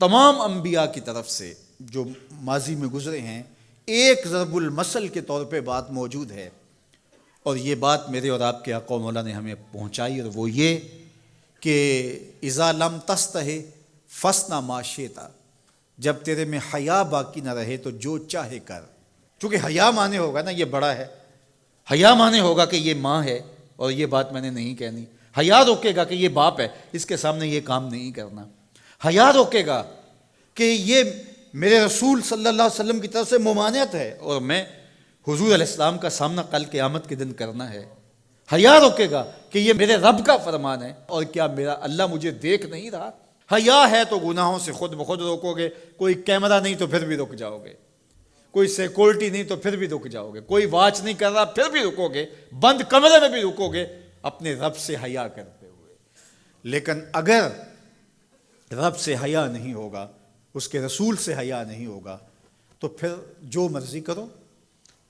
تمام انبیاء کی طرف سے جو ماضی میں گزرے ہیں ایک ضرب المثل کے طور پہ بات موجود ہے، اور یہ بات میرے اور آپ کے آقا و مولا نے ہمیں پہنچائی، اور وہ یہ کہ اذا لم تستحِ فاصنع ما شئت، جب تیرے میں حیا باقی نہ رہے تو جو چاہے کر۔ چونکہ حیا مانے ہوگا نا یہ بڑا ہے، حیا مانے ہوگا کہ یہ ماں ہے اور یہ بات میں نے نہیں کہنی، حیا روکے گا کہ یہ باپ ہے اس کے سامنے یہ کام نہیں کرنا، حیا روکے گا کہ یہ میرے رسول صلی اللہ علیہ وسلم کی طرف سے ممانعت ہے اور میں حضور علیہ السلام کا سامنا کل قیامت کے دن کرنا ہے، حیا روکے گا کہ یہ میرے رب کا فرمان ہے اور کیا میرا اللہ مجھے دیکھ نہیں رہا۔ حیا ہے تو گناہوں سے خود بخود روکو گے، کوئی کیمرہ نہیں تو پھر بھی رک جاؤ گے، کوئی سیکورٹی نہیں تو پھر بھی رک جاؤ گے، کوئی واچ نہیں کر رہا پھر بھی رکو گے، بند کمرے میں بھی رکو گے اپنے رب سے حیا کرتے ہوئے۔ لیکن اگر رب سے حیا نہیں ہوگا، اس کے رسول سے حیا نہیں ہوگا، تو پھر جو مرضی کرو،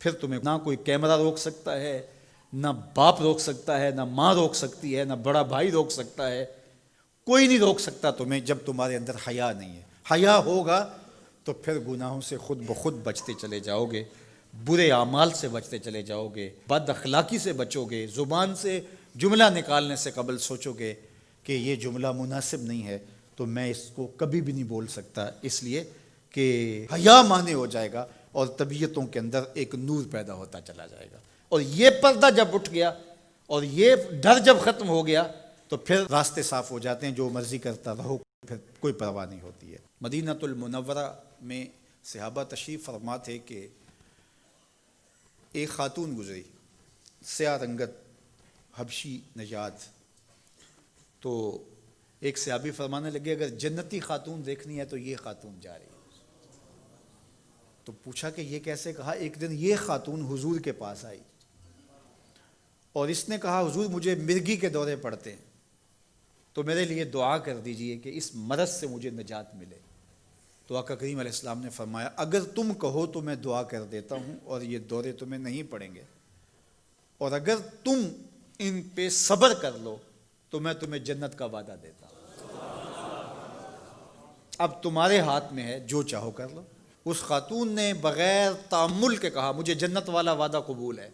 پھر تمہیں نہ کوئی کیمرہ روک سکتا ہے، نہ باپ روک سکتا ہے، نہ ماں روک سکتی ہے، نہ بڑا بھائی روک سکتا ہے، کوئی نہیں روک سکتا تمہیں جب تمہارے اندر حیا نہیں ہے۔ حیا ہوگا تو پھر گناہوں سے خود بخود بچتے چلے جاؤ گے، برے اعمال سے بچتے چلے جاؤ گے، بد اخلاقی سے بچو گے، زبان سے جملہ نکالنے سے قبل سوچو گے کہ یہ جملہ مناسب نہیں ہے تو میں اس کو کبھی بھی نہیں بول سکتا، اس لیے کہ حیا مانے ہو جائے گا اور طبیعتوں کے اندر ایک نور پیدا ہوتا چلا جائے گا، اور یہ پردہ جب اٹھ گیا اور یہ ڈر جب ختم ہو گیا تو پھر راستے صاف ہو جاتے ہیں، جو مرضی کرتا رہو، پھر کوئی پرواہ نہیں ہوتی ہے۔ مدینہ المنورہ میں صحابہ تشریف فرما تھے کہ ایک خاتون گزری، سیاہ رنگت، حبشی نژاد، تو ایک صحابی فرمانے لگے اگر جنتی خاتون دیکھنی ہے تو یہ خاتون جا رہی ہے۔ تو پوچھا کہ یہ کیسے؟ کہا ایک دن یہ خاتون حضور کے پاس آئی اور اس نے کہا حضور مجھے مرگی کے دورے پڑتے ہیں تو میرے لیے دعا کر دیجئے کہ اس مرض سے مجھے نجات ملے۔ تو آقا کریم علیہ السلام نے فرمایا اگر تم کہو تو میں دعا کر دیتا ہوں اور یہ دورے تمہیں نہیں پڑیں گے، اور اگر تم ان پہ صبر کر لو تو میں تمہیں جنت کا وعدہ دیتا ہوں۔ اب تمہارے ہاتھ میں ہے، جو چاہو کر لو۔ اس خاتون نے بغیر تأمل کے کہا مجھے جنت والا وعدہ قبول ہے،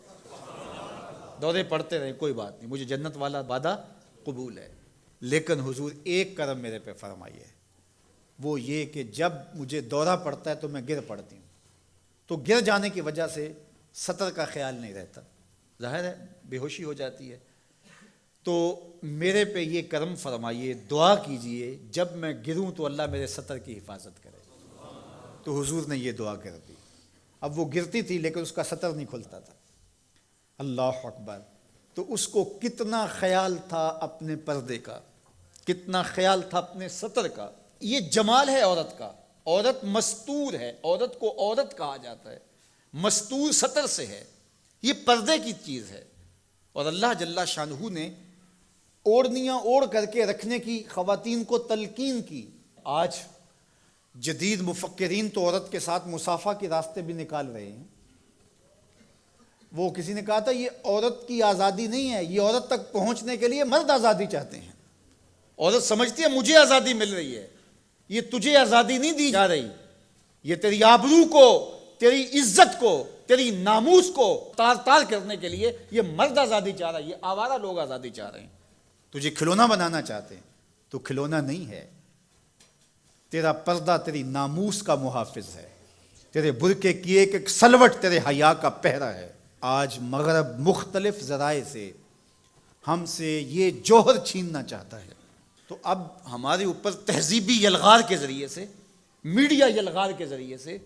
دورے پڑتے رہے کوئی بات نہیں، مجھے جنت والا وعدہ قبول ہے، لیکن حضور ایک کرم میرے پہ فرمائیے، وہ یہ کہ جب مجھے دورہ پڑتا ہے تو میں گر پڑتی ہوں، تو گر جانے کی وجہ سے سطر کا خیال نہیں رہتا، ظاہر ہے بے ہوشی ہو جاتی ہے، تو میرے پہ یہ کرم فرمائیے، دعا کیجئے جب میں گروں تو اللہ میرے سطر کی حفاظت کرے۔ تو حضور نے یہ دعا کر دی۔ اب وہ گرتی تھی لیکن اس کا سطر نہیں کھلتا تھا، اللہ اکبر، تو اس کو کتنا خیال تھا اپنے پردے کا، کتنا خیال تھا اپنے سطر کا۔ یہ جمال ہے عورت کا، عورت مستور ہے، عورت کو عورت کہا جاتا ہے، مستور سطر سے ہے، یہ پردے کی چیز ہے، اور اللہ جل شانہ نے اوڑھنیاں اوڑھ کر کے رکھنے کی خواتین کو تلقین کی۔ آج جدید مفکرین تو عورت کے ساتھ مصافحہ کے راستے بھی نکال رہے ہیں۔ وہ کسی نے کہا تھا یہ عورت کی آزادی نہیں ہے، یہ عورت تک پہنچنے کے لیے مرد آزادی چاہتے ہیں۔ عورت سمجھتی ہے مجھے آزادی مل رہی ہے، یہ تجھے آزادی نہیں دی جا رہی، یہ تیری آبرو کو، تیری عزت کو، تیری ناموس کو تار تار کرنے کے لیے یہ مرد آزادی چاہ رہا ہے، یہ آوارہ لوگ آزادی چاہ رہے ہیں۔ تجھے کھلونا بنانا چاہتے ہیں تو کھلونا نہیں ہے، تیرا پردہ تیری ناموس کا محافظ ہے، تیرے برقعے کی ایک ایک سلوٹ تیرے حیا کا پہرا ہے۔ آج مغرب مختلف ذرائع سے ہم سے یہ جوہر چھیننا چاہتا ہے، تو اب ہمارے اوپر تہذیبی یلغار کے ذریعے سے، میڈیا یلغار کے ذریعے سے،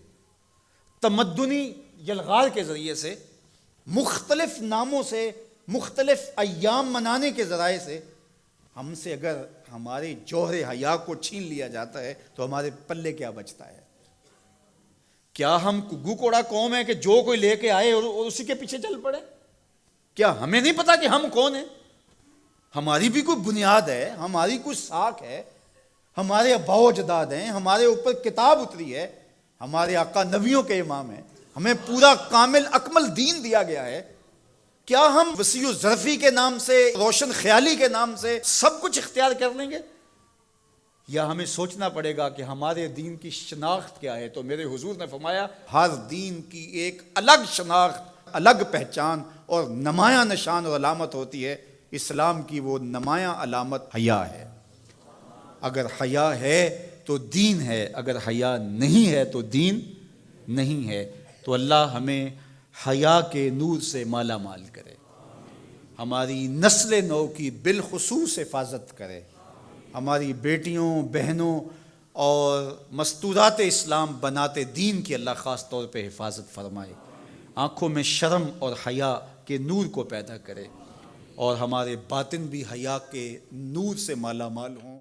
تمدنی یلغار کے ذریعے سے، مختلف ناموں سے، مختلف ایام منانے کے ذرائع سے ہم سے اگر ہمارے جوہر حیا کو چھین لیا جاتا ہے تو ہمارے پلے کیا بچتا ہے؟ کیا ہم گگو کوڑا قوم ہے کہ جو کوئی لے کے آئے اور اسی کے پیچھے چل پڑے؟ کیا ہمیں نہیں پتا کہ ہم کون ہیں؟ ہماری بھی کوئی بنیاد ہے، ہماری کوئی ساکھ ہے، ہمارے آباء و اجداد ہیں، ہمارے اوپر کتاب اتری ہے، ہمارے آقا نبیوں کے امام ہیں، ہمیں پورا کامل اکمل دین دیا گیا ہے۔ کیا ہم وسیع الظرفی کے نام سے، روشن خیالی کے نام سے سب کچھ اختیار کر لیں گے؟ یا ہمیں سوچنا پڑے گا کہ ہمارے دین کی شناخت کیا ہے؟ تو میرے حضور نے فرمایا ہر دین کی ایک الگ شناخت، الگ پہچان اور نمایاں نشان اور علامت ہوتی ہے۔ اسلام کی وہ نمایاں علامت حیا ہے۔ اگر حیا ہے تو دین ہے، اگر حیا نہیں ہے تو دین نہیں ہے۔ تو اللہ ہمیں حیا کے نور سے مالا مال کرے، ہماری نسل نو کی بالخصوص حفاظت کرے، ہماری بیٹیوں، بہنوں اور مستورات اسلام بناتے دین کی اللہ خاص طور پہ حفاظت فرمائے، آنکھوں میں شرم اور حیا کے نور کو پیدا کرے، اور ہمارے باطن بھی حیا کے نور سے مالا مال ہوں۔